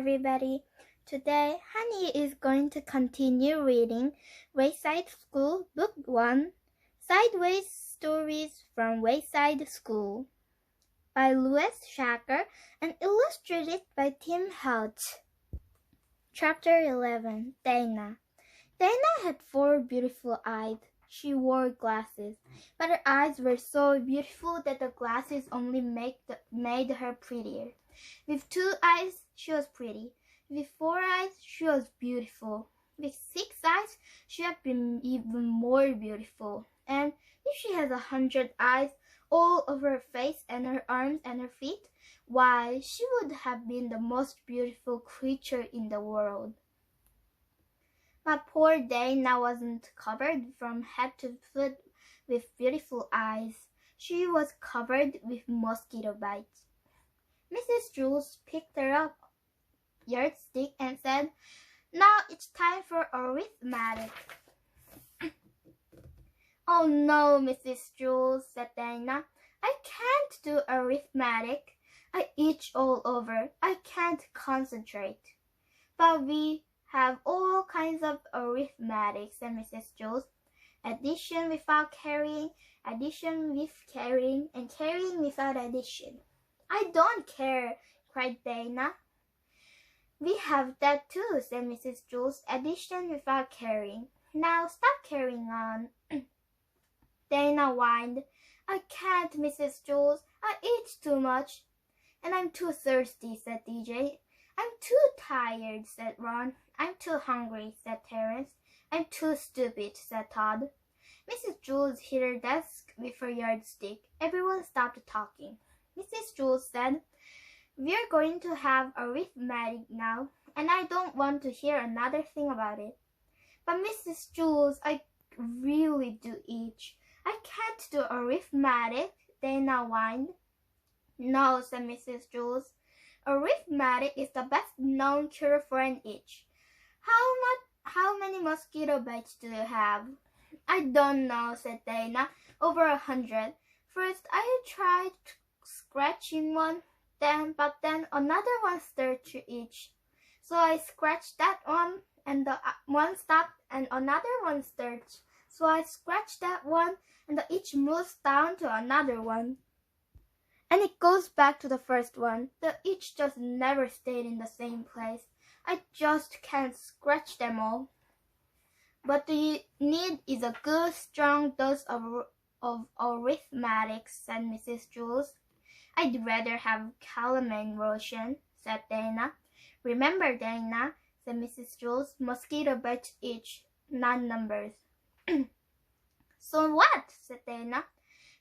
everybody. Today, Honey is going to continue reading Wayside School Book 1, Sideways Stories from Wayside School by Louis Shacker and illustrated by Tim Hout. Chapter 11, Dana. Dana had 4 beautiful eyes. She wore glasses, but her eyes were so beautiful that the glasses only made her prettier. With 2 eyes, she was pretty. With 4 eyes, she was beautiful. With 6 eyes, she had been even more beautiful. And if she has 100 eyes all over her face and her arms and her feet, why, she would have been the most beautiful creature in the world. But poor Dana wasn't covered from head to foot with beautiful eyes. She was covered with mosquito bites. Mrs. Jules picked her up yardstick and said, "Now it's time for arithmetic." "Oh no, Mrs. Jules," said Dana. "I can't do arithmetic. I itch all over. I can't concentrate." "But we have all kinds of arithmetic," said Mrs. Jules. "Addition without carrying, addition with carrying, and carrying without addition." "I don't care," cried Dana. "We have that too," said Mrs. Jules. "Addition without carrying. Now stop carrying on." Dana whined. "I can't, Mrs. Jules. I eat too much." "And I'm too thirsty," said DJ. "I'm too tired," said Ron. "I'm too hungry," said Terence. "I'm too stupid," said Todd. Mrs. Jules hit her desk with her yardstick. Everyone stopped talking. Mrs. Jules said, "We're going to have arithmetic now, and I don't want to hear another thing about it." "But Mrs. Jules, I really do itch. I can't do arithmetic," Dana whined. "No," said Mrs. Jules. "Arithmetic is the best known cure for an itch. How many mosquito bites do you have?" "I don't know," said Dana. "Over 100. First I tried scratching one, but then another one started to itch. So I scratched that one, and the one stopped, and another one started. So I scratched that one, and the itch moves down to another one. And it goes back to the first one. The itch just never stayed in the same place. I just can't scratch them all." "What you need is a good, strong dose of arithmetic," said Mrs. Jules. "I'd rather have calamine lotion," said Dana. "Remember, Dana," said Mrs. Jules, "mosquito bites itch, not numbers." "So what?" said Dana.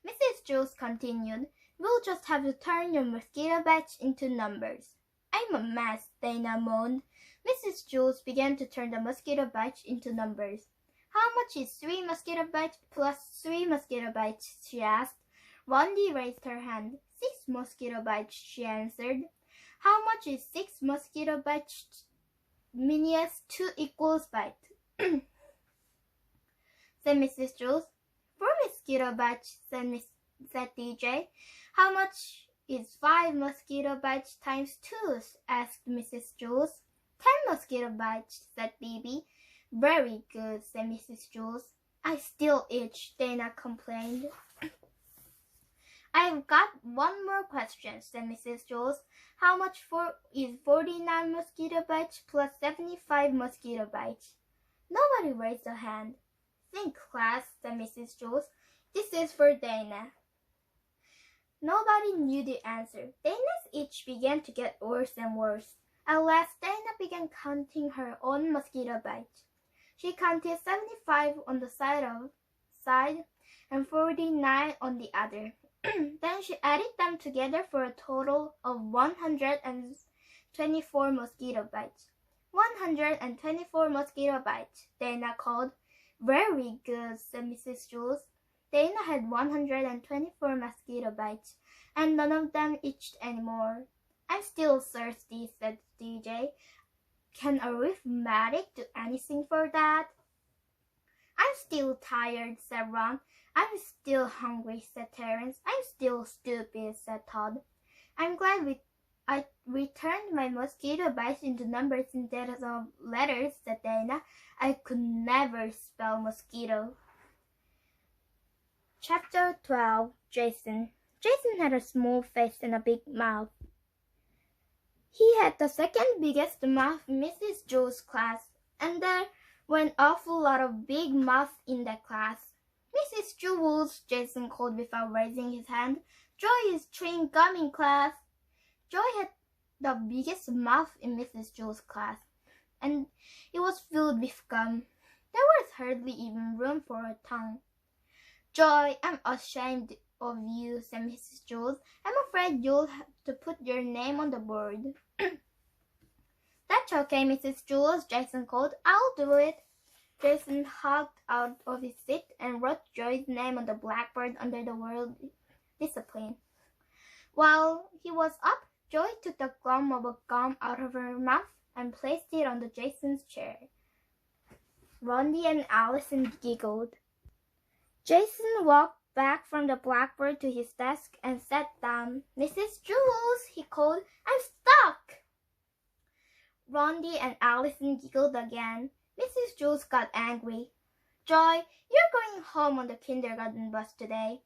Mrs. Jules continued, "We'll just have to turn your mosquito bites into numbers." "I'm a mess," Dana moaned. Mrs. Jules began to turn the mosquito bites into numbers. "How much is 3 mosquito bites plus 3 mosquito bites?" she asked. Rondi raised her hand. 6 mosquito bites, she answered. "How much is 6 mosquito bites minus 2 equals bite?" said Mrs. Jules. 4 mosquito bites, said DJ. "How much is 5 mosquito bites times 2? asked Mrs. Jules. 10 mosquito bites, said Phoebe. "Very good," said Mrs. Jules. "I still itch," Dana complained. "I've got one more question," said Mrs. Jules. "How much is 49 mosquito bites plus 75 mosquito bites?" Nobody raised a hand. "Think, class," said Mrs. Jules. "This is for Dana." Nobody knew the answer. Dana's itch began to get worse and worse. At last, Dana began counting her own mosquito bites. She counted 75 on the side and 49 on the other. Then she added them together for a total of 124 mosquito bites. 124 mosquito bites, Dana called. "Very good," said Mrs. Jules. Dana had 124 mosquito bites, and none of them itched anymore. "I'm still thirsty," said DJ. "Can arithmetic do anything for that?" "I'm still tired," said Ron. "I'm still hungry," said Terence. "I'm still stupid," said Todd. "I'm glad we I returned my mosquito bites into numbers instead of letters, said Dana. I could never spell mosquito. Chapter 12. Jason. Jason had a small face and a big mouth. He had the second biggest mouth in Mrs. Joe's class, and there were an awful lot of big mouths in that class. Mrs. Jules, Jason called without raising his hand. Joy is chewing gum in class. Joy had the biggest mouth in Mrs. Jules' class, and it was filled with gum. There was hardly even room for her tongue. Joy, I'm ashamed of you, said Mrs. Jules. I'm afraid you'll have to put your name on the board. That's okay, Mrs. Jules, Jason called. I'll do it. Jason hopped out of his seat and wrote Joy's name on the blackboard under the word discipline. While he was up, Joy took the glum of a gum out of her mouth and placed it on Jason's chair. Rondi and Allison giggled. Jason walked back from the blackboard to his desk and sat down. Mrs. Jules, he called, I'm stuck. Rondi and Allison giggled again. Mrs. Jules got angry. Joy, you're going home on the kindergarten bus today.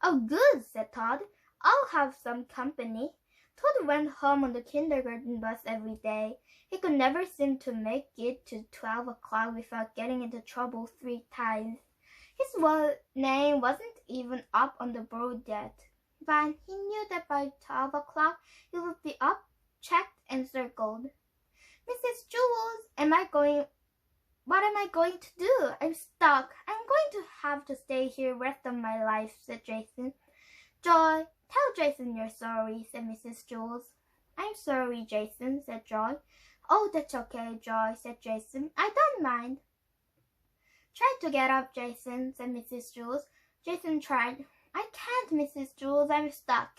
Oh, good, said Todd. I'll have some company. Todd went home on the kindergarten bus every day. He could never seem to make it to 12 o'clock without getting into trouble 3 times. His name wasn't even up on the board yet, but he knew that by 12 o'clock it would be up, checked, and circled. Mrs. Jules, what am I going to do? I'm stuck. I'm going to have to stay here the rest of my life, said Jason. Joy, tell Jason you're sorry, said Mrs. Jules. I'm sorry, Jason, said Joy. Oh, that's okay, Joy, said Jason. I don't mind. Try to get up, Jason, said Mrs. Jules. Jason tried. I can't, Mrs. Jules, I'm stuck.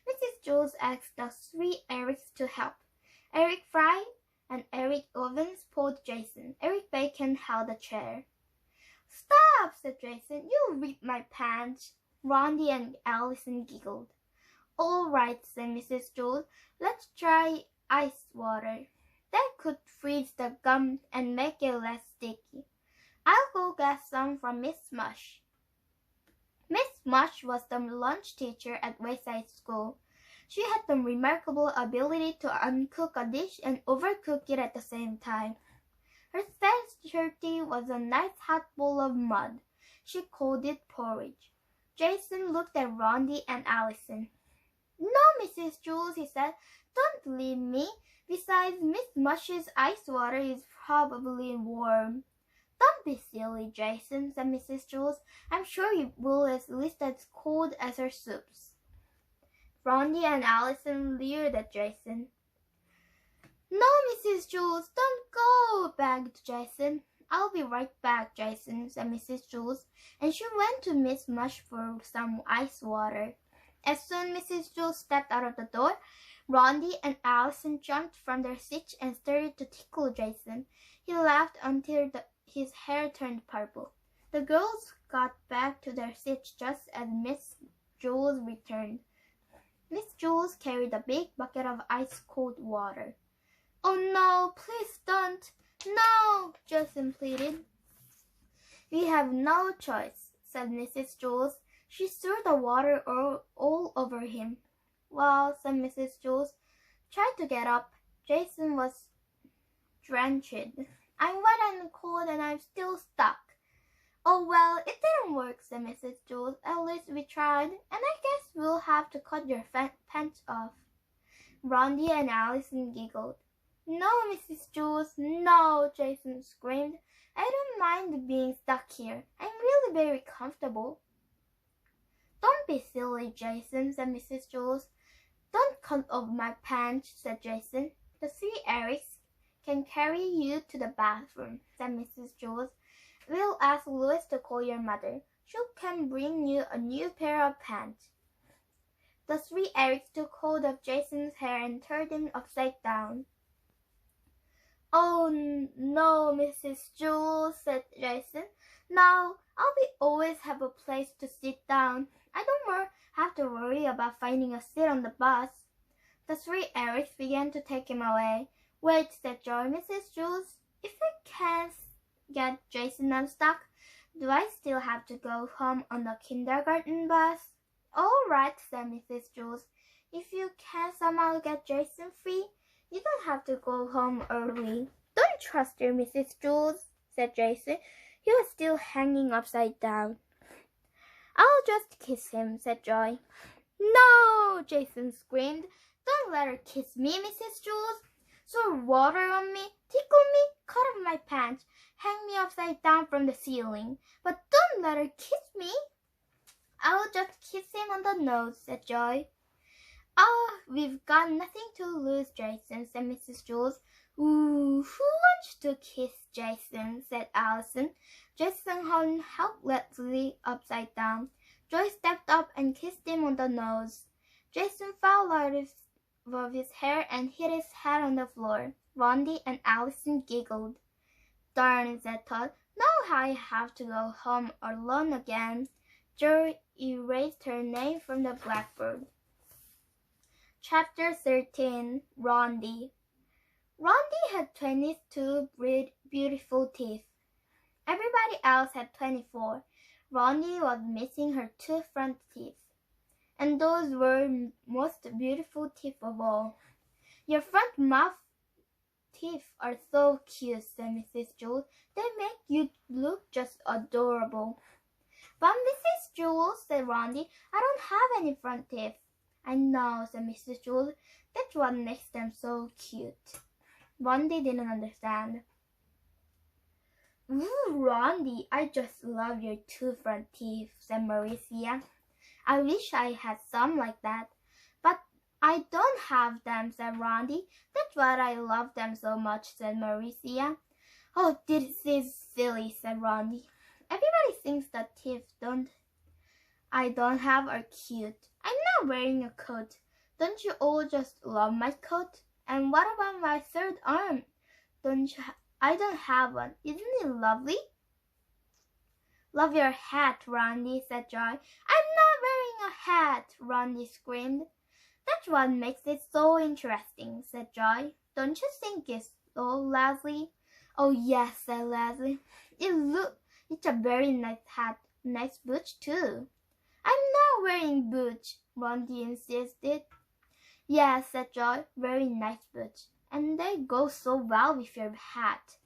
Mrs. Jules asked the 3 Erics to help. Eric Fry and Eric Ovens pulled Jason. Eric Bacon held a chair. Stop, said Jason. You'll rip my pants. Rondi and Allison giggled. All right, said Mrs. Jules. Let's try ice water. That could freeze the gum and make it less sticky. I'll go get some from Miss Mush. Miss Mush was the lunch teacher at Wayside School. She had the remarkable ability to uncook a dish and overcook it at the same time. Her specialty was a nice hot bowl of mud. She called it porridge. Jason looked at Rondi and Allison. No, Mrs. Jules, he said. Don't leave me. Besides, Miss Mush's ice water is probably warm. Don't be silly, Jason, said Mrs. Jules. I'm sure it will at least as cold as her soups. Rondi and Allison leered at Jason. No, Mrs. Jules, don't go, begged Jason. I'll be right back, Jason, said Mrs. Jules, and she went to Miss Mush for some ice water. As soon as Mrs. Jules stepped out of the door, Rondi and Allison jumped from their seats and started to tickle Jason. He laughed until his hair turned purple. The girls got back to their seats just as Miss Jules returned. Miss Jules carried a big bucket of ice-cold water. Oh no, please don't. No, Jason pleaded. We have no choice, said Mrs. Jules. She threw the water all over him. Well, said Mrs. Jules, try to get up. Jason was drenched. I'm wet and cold and I'm still stuck. Oh, well, it didn't work, said Mrs. Jules. At least we tried, and I guess we'll have to cut your pants off. Rondi and Allison giggled. No, Mrs. Jules, no, Jason screamed. I don't mind being stuck here. I'm really very comfortable. Don't be silly, Jason, said Mrs. Jules. Don't cut off my pants, said Jason. The 3 Erics can carry you to the bathroom, said Mrs. Jules. We'll ask Louis to call your mother. She can bring you a new pair of pants. The 3 Erics took hold of Jason's hair and turned him upside down. Oh, no, Mrs. Jules, said Jason. Now, I'll always have a place to sit down. I don't more have to worry about finding a seat on the bus. The three Erics began to take him away. Wait, said Joy. Mrs. Jules, if I can't get Jason unstuck, do I still have to go home on the kindergarten bus? All right, said Mrs. Jules. If you can somehow get Jason free, you don't have to go home early. Don't trust your Mrs. Jules, said Jason. He was still hanging upside down. I'll just kiss him, said Joy. No, Jason screamed. Don't let her kiss me, Mrs. Jules. Throw water on me, tickle me, cut off my pants, hang me upside down from the ceiling. But don't let her kiss me. I'll just kiss him on the nose, said Joy. Oh, we've got nothing to lose, Jason, said Mrs. Jules. Ooh, who wants to kiss Jason, said Allison. Jason hung helplessly upside down. Joy stepped up and kissed him on the nose. Jason fell out of his hair and hit his head on the floor. Rondi and Allison giggled. Darn, said Todd. Now I have to go home alone again. Joy erased her name from the blackboard. Chapter 13. Rondi. Rondi had 22 beautiful teeth. Everybody else had 24. Rondi was missing her 2 front teeth. And those were most beautiful teeth of all. Your front mouth teeth are so cute, said Mrs. Jules. They make you look just adorable. But Mrs. Jules, said Rondi, I don't have any front teeth. I know, said Mrs. Jules. That's what makes them so cute. Rondi didn't understand. Ooh, Rondi, I just love your 2 front teeth, said Mauricia. I wish I had some like that. But I don't have them, said Rondi. That's why I love them so much, said Mauricia. Oh, this is silly, said Rondi. Everybody thinks the teeth I don't have are cute. I'm not wearing a coat. Don't you all just love my coat? And what about my 3rd arm? I don't have one. Isn't it lovely? Love your hat, Rondi, said Joy. I'm not wearing a hat, Rondi screamed. That's what makes it so interesting, said Joy. Don't you think it's so, Leslie? Oh, yes, said Leslie. It's a very nice hat. Nice boots, too. I'm not wearing boots, Rondi insisted. Yes, said Joy. Very nice boots. And they go so well with your hat.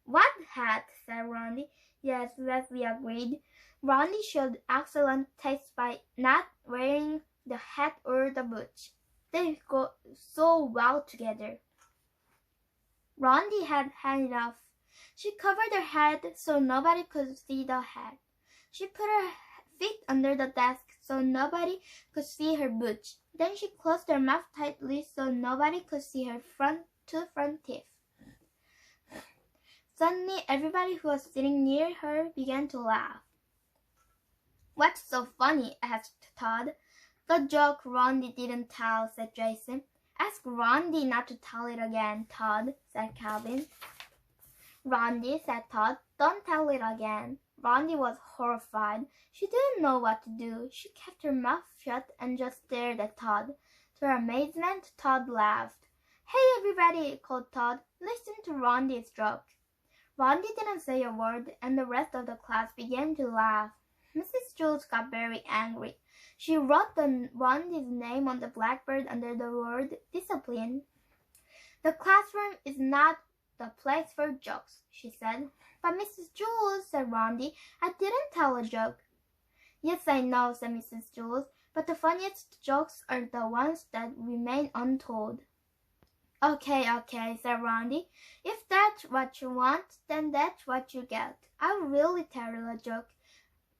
What hat? Said Rondi. Yes, Leslie agreed. Rondi showed excellent taste by not wearing the hat or the boots. They go so well together. Rondi had enough. She covered her head so nobody could see the hat. She put her feet under the desk so nobody could see her boots. Then she closed her mouth tightly so nobody could see her 2 front teeth. Suddenly, everybody who was sitting near her began to laugh. What's so funny? Asked Todd. The joke Rondi didn't tell, said Jason. Ask Rondi not to tell it again, Todd, said Calvin. Rondi, said Todd, don't tell it again. Rondi was horrified. She didn't know what to do. She kept her mouth shut and just stared at Todd. To her amazement, Todd laughed. Hey, everybody, called Todd. Listen to Rondi's joke. Rondi didn't say a word, and the rest of the class began to laugh. Mrs. Jules got very angry. She wrote Rondi's name on the blackboard under the word discipline. The classroom is not the place for jokes, she said. But Mrs. Jules, said Rondi, I didn't tell a joke. Yes, I know, said Mrs. Jules, but the funniest jokes are the ones that remain untold. Okay, said Rondi. If that's what you want, then that's what you get. I'll really tell you a joke.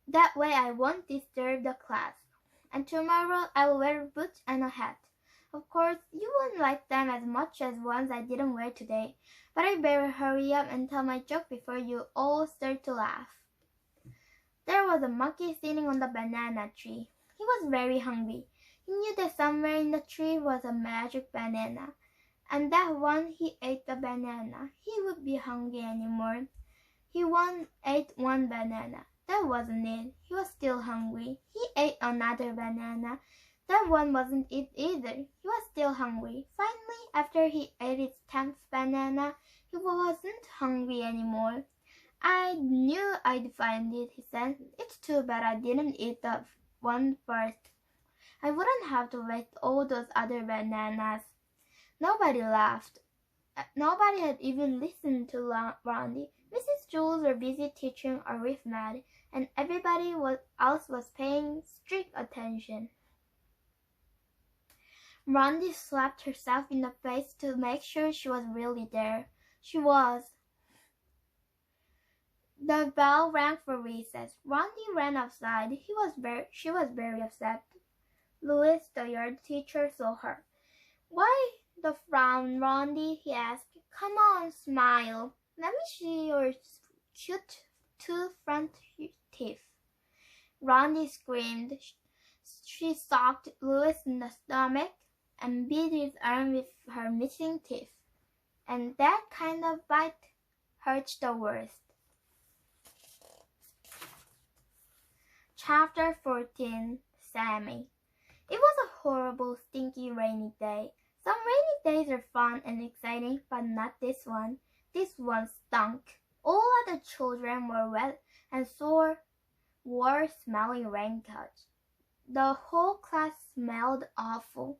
That way I won't disturb the class. And tomorrow I will wear boots and a hat. Of course, you won't like them as much as ones I didn't wear today, but I better hurry up and tell my joke before you all start to laugh. There was a monkey sitting on the banana tree. He was very hungry. He knew that somewhere in the tree was a magic banana, and that when he ate the banana, he would be hungry anymore. He ate 1 banana. That wasn't it. He was still hungry. He ate another banana. That one wasn't it either. He was still hungry. Finally, after he ate his 10th banana, he wasn't hungry anymore. I knew I'd find it, he said. It's too bad I didn't eat the one first. I wouldn't have to waste all those other bananas. Nobody laughed. Nobody had even listened to Randy. Mrs. Jules was busy teaching arithmetic, and everybody else was paying strict attention. Randy slapped herself in the face to make sure she was really there. She was. The bell rang for recess. Randy ran outside. She was very upset. Louis, the yard teacher, saw her. "Why the frown, Randy?" he asked. "Come on, smile. Let me see your cute two front teeth." Randy screamed. She socked Louis in the stomach and beat his arm with her missing teeth. And that kind of bite hurts the worst. Chapter 14. Sammy. It was a horrible, stinky, rainy day. Some rainy days are fun and exciting, but not this one. This one stunk. All other children were wet and wore smelling raincoats. The whole class smelled awful.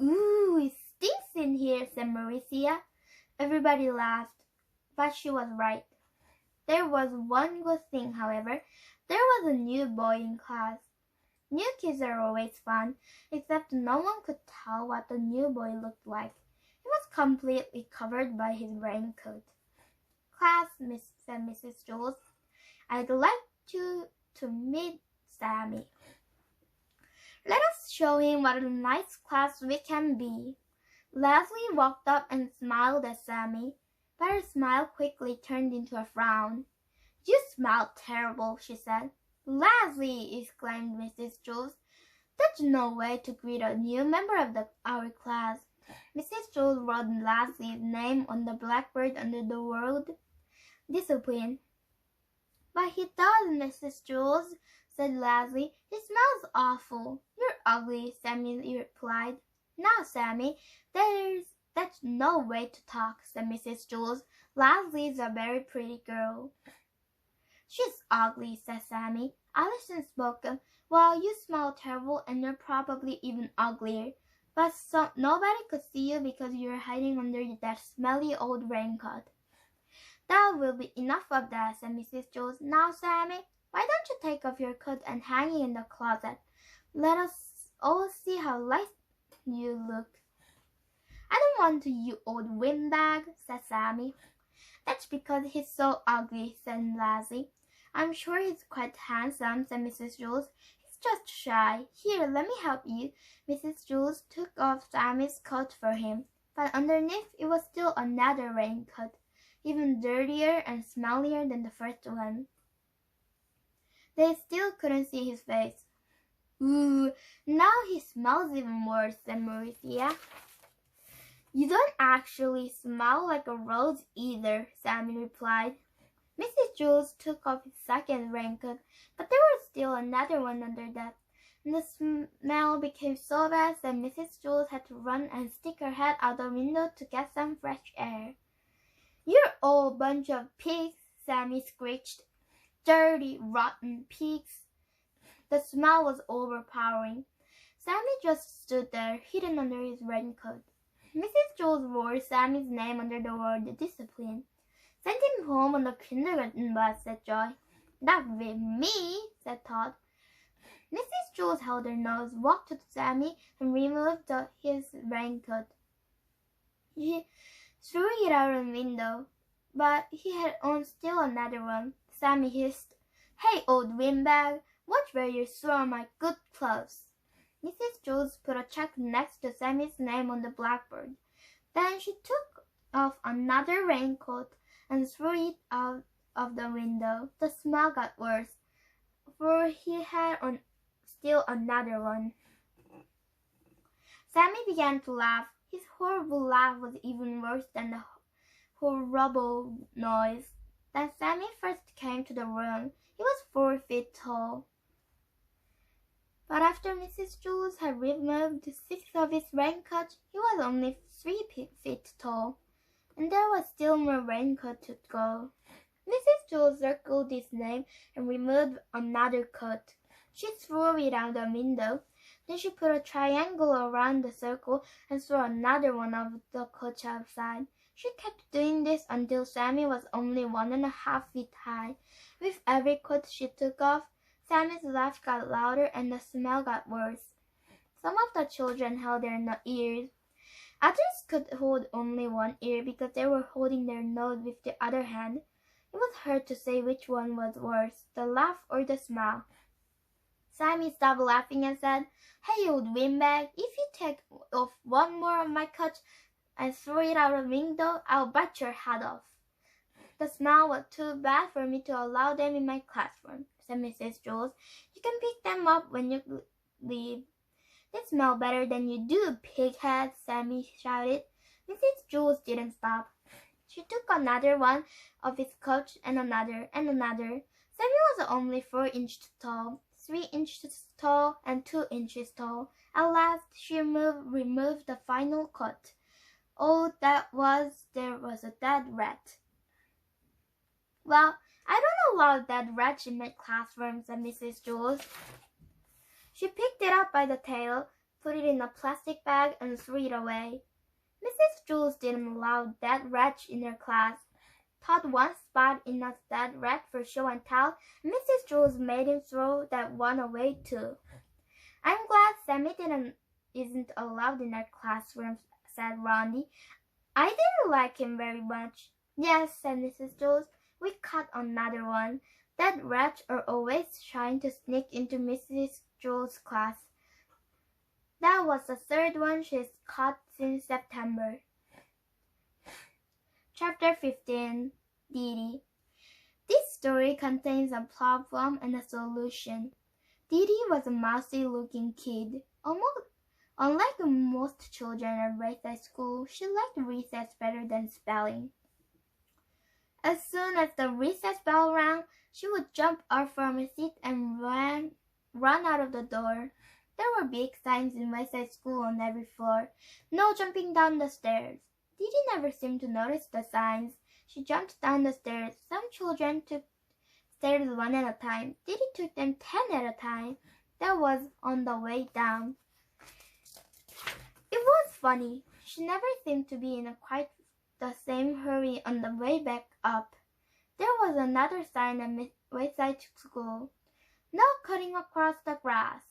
"Ooh, it stinks in here," said Mauricia. Everybody laughed, but she was right. There was one good thing, however. There was a new boy in class. New kids are always fun, except no one could tell what the new boy looked like. He was completely covered by his raincoat. "Class," said Mrs. Jules, "I'd like you to meet Sammy. Let us show him what a nice class we can be." Leslie walked up and smiled at Sammy, but her smile quickly turned into a frown. "You smell terrible," she said. "Leslie!" exclaimed Mrs. Jules. "That's no way to greet a new member of our class." Mrs. Jules wrote Leslie's name on the blackboard under the word "Discipline." "But he does, Mrs. Jules," said Leslie. "He smells awful." "You're ugly," Sammy replied. "Now, Sammy, that's no way to talk," said Mrs. Jules. "Leslie's a very pretty girl." "She's ugly," said Sammy. Allison spoke up. "Well, you smell terrible, and you're probably even uglier. But nobody could see you because you're hiding under that smelly old raincoat." "That will be enough of that," said Mrs. Jules. "Now, Sammy, why don't you take off your coat and hang it in the closet? Let us all see how light you look." "I don't want to, you old windbag," said Sammy. "That's because he's so ugly," said Leslie. "I'm sure he's quite handsome," said Mrs. Jules. "He's just shy. Here, let me help you." Mrs. Jules took off Sammy's coat for him, but underneath it was still another raincoat, even dirtier and smellier than the first one. They still couldn't see his face. "Ooh, now he smells even worse," said Mauricia. "You don't actually smell like a rose either," Sammy replied. Mrs. Jules took off his second raincoat, but there was still another one under that, and the smell became so bad that Mrs. Jules had to run and stick her head out the window to get some fresh air. "You're all a bunch of pigs," Sammy screeched. "Dirty, rotten pigs." The smell was overpowering. Sammy just stood there, hidden under his raincoat. Mrs. Jules wrote Sammy's name under the word "Discipline." "Send him home on the kindergarten bus," said Joy. "Not with me," said Todd. Mrs. Jules held her nose, walked to Sammy, and removed his raincoat. She threw it out the window, but he had on still another one. Sammy hissed, "Hey, old windbag, watch where you throw my good clothes." Mrs. Jules put a check next to Sammy's name on the blackboard. Then she took off another raincoat and threw it out of the window. The smell got worse, for he had on still another one. Sammy began to laugh. His horrible laugh was even worse than the horrible noise. Then Sammy first came to the room. He was 4 feet tall. But after Mrs. Jules had removed 6 of his raincoats, he was only 3 feet tall, and there was still more raincoat to go. Mrs. Jules circled his name and removed another coat. She threw it out the window. Then she put a triangle around the circle and threw another one of the coats outside. She kept doing this until Sammy was only 1.5 feet high. With every coat she took off, Sammy's laugh got louder and the smell got worse. Some of the children held their ears. Others could hold only one ear because they were holding their nose with the other hand. It was hard to say which one was worse, the laugh or the smile. Sammy stopped laughing and said, "Hey, old windbag, if you take off one more of my coats and throw it out the window, I'll bite your head off." "The smell was too bad for me to allow them in my classroom," said Mrs. Jules. "You can pick them up when you leave." "They smell better than you do, pighead," Sammy shouted. Mrs. Jules didn't stop. She took another one of his coats and another and another. Sammy was only 4 inches tall, 3 inches tall, and 2 inches tall. At last, she removed the final coat. Oh, there was a dead rat. "Well, I don't allow dead rats in my classroom," said Mrs. Jules. She picked it up by the tail, put it in a plastic bag, and threw it away. Mrs. Jules didn't allow dead rats in her class. Todd once spot in a dead rat for show and tell, and Mrs. Jules made him throw that one away too. "I'm glad Sammy isn't allowed in our classroom," said Ronnie. "I didn't like him very much." "Yes," said Mrs. Jules. "We caught another one. Dead rats are always trying to sneak into Mrs. Jules' class. That was the 3rd one she's caught since September." Chapter 15. Didi. This story contains a problem and a solution. Didi was a mousy-looking kid. Unlike most children at Wayside School, she liked recess better than spelling. As soon as the recess bell rang, she would jump up from her seat and run out of the door. There were big signs in Wayside School on every floor. "No jumping down the stairs." Didi never seemed to notice the signs. She jumped down the stairs. Some children took stairs 1 at a time. Didi took them 10 at a time. That was on the way down. It was funny. She never seemed to be in quite the same hurry on the way back up. There was another sign at Wayside School. "No cutting across the grass."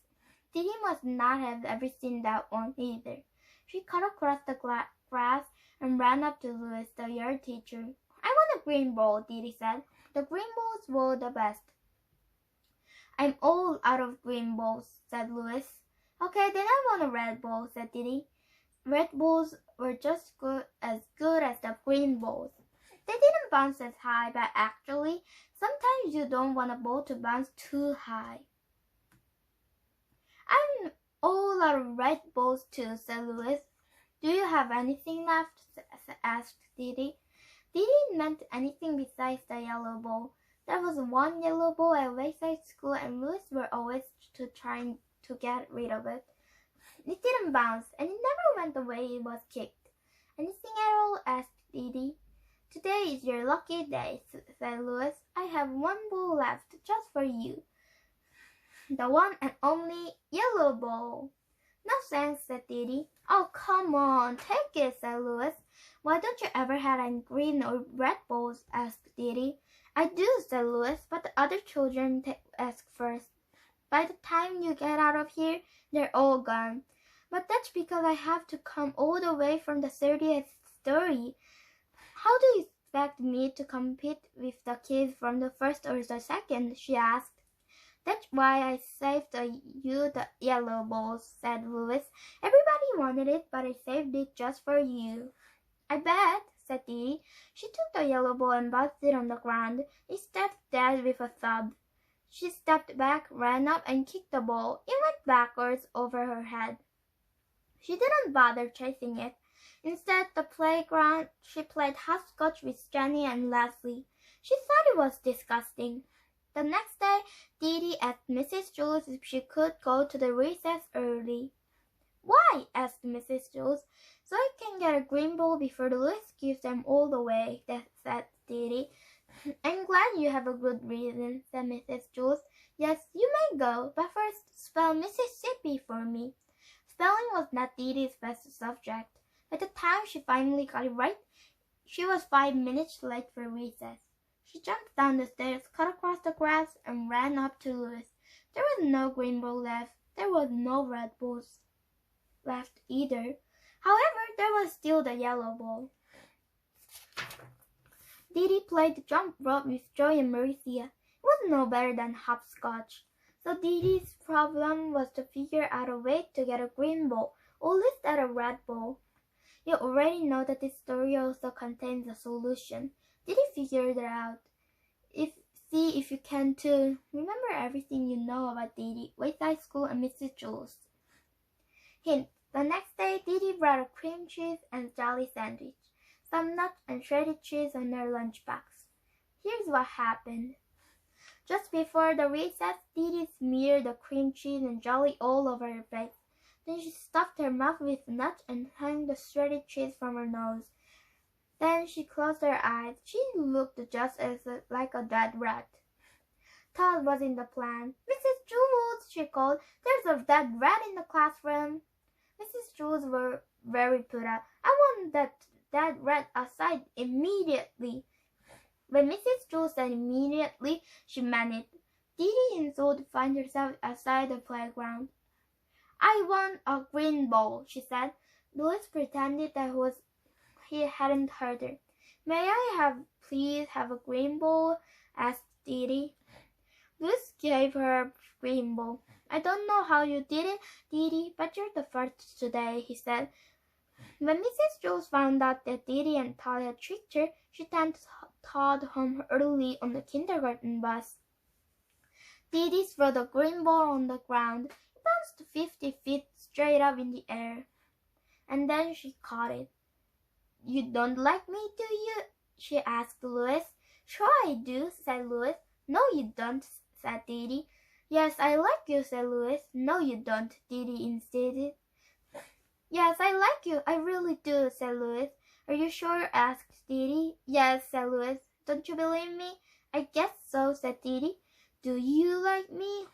Didi must not have ever seen that one either. She cut across the grass and ran up to Louis, the yard teacher. "I want a green bowl," Didi said. "The green bowls were the best." "I'm all out of green bowls," said Louis. "Okay, then I want a red bowl," said Didi. Red bowls were just as good as the green bowls. They didn't bounce as high, but actually, sometimes you don't want a bowl to bounce too high. "I'm all out of red bowls too," said Louis. "Do you have anything left?" asked Didi. Didi meant anything besides the yellow bowl. There was one yellow bowl at Wayside School, and Louis were always trying to get rid of it. It didn't bounce, and it never went the way it was kicked. "Anything at all?" asked Didi. "Today is your lucky day," said Louis. "I have one bowl left, just for you. The one and only yellow bowl." "No thanks," said Didi. "Oh, come on, take it," said Louis. "Why don't you ever have any green or red bowls?" asked Didi. "I do," said Louis, "but the other children ask first. By the time you get out of here, they're all gone." "But that's because I have to come all the way from the 30th story. How do you expect me to compete with the kids from the 1st or the 2nd? She asked. "That's why I saved you the yellow bowls," said Louis. "Everybody wanted it, but I saved it just for you." "I bet," said Dee. She took the yellow bowl and bounced it on the ground. It stepped dead with a thud. She stepped back, ran up, and kicked the ball. It went backwards over her head. She didn't bother chasing it. Instead, the playground, she played hopscotch with Jenny and Leslie. She thought it was disgusting. The next day, Dee asked Mrs. Jules if she could go to the recess early. Why? Asked Mrs. Jules. So I can get a green bowl before Louis gives them all away, said Dee. I'm glad you have a good reason, said Mrs. Jules. Yes, you may go, but first spell Mississippi for me. Spelling was not Dee's best subject. By the time she finally got it right, she was 5 minutes late for recess. She jumped down the stairs, cut across the grass, and ran up to Louis. There was no green bowl left. There was no red balls left either. However, there was still the yellow ball. Dee played the jump rope with Joy and Maricia. It was no better than hopscotch. So Dee's problem was to figure out a way to get a green ball, or at least at a red ball. You already know that this story also contains a solution. Dee figured it out. See if you can too. Remember everything you know about Dee, Wayside School, and Mrs. Jules. Hint: the next day, Dee brought a cream cheese and jelly sandwich, some nuts and shredded cheese on her lunchbox. Here's what happened. Just before the recess, Dee smeared the cream cheese and jelly all over her face. Then she stuffed her mouth with nuts and hung the shredded cheese from her nose. Then she closed her eyes. She looked just like a dead rat. Todd was in the plan. Mrs. Jules, she called, there's a dead rat in the classroom. Mrs. Jules were very put out. I want that dead rat outside immediately. When Mrs. Jules said immediately, she meant it. Dee and Zoe found herself outside the playground. I want a green ball, she said. Louis pretended that he hadn't heard her. May I please have a green ball? Asked Dee. Louis gave her a green ball. I don't know how you did it, Dee, but you're the first today, he said. When Mrs. Jules found out that Dee and Todd had tricked her, she sent Todd home early on the kindergarten bus. Dee threw the green ball on the ground. It bounced 50 feet straight up in the air. And then she caught it. You don't like me, do you? She asked Louis. Sure I do, said Louis. No you don't, said Dee. Yes, I like you, said Louis. No you don't, Dee insisted. Yes, I like you, I really do, said Louis. Are you sure? Asked Dee. Yes, said Louis. Don't you believe me? I guess so, said Dee. Do you like me?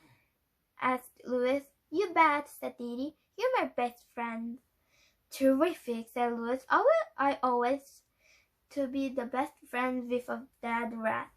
Asked Louis. You bet, said Dee. You're my best friend. Terrific, said Louis. I always to be the best friend with a dead rat.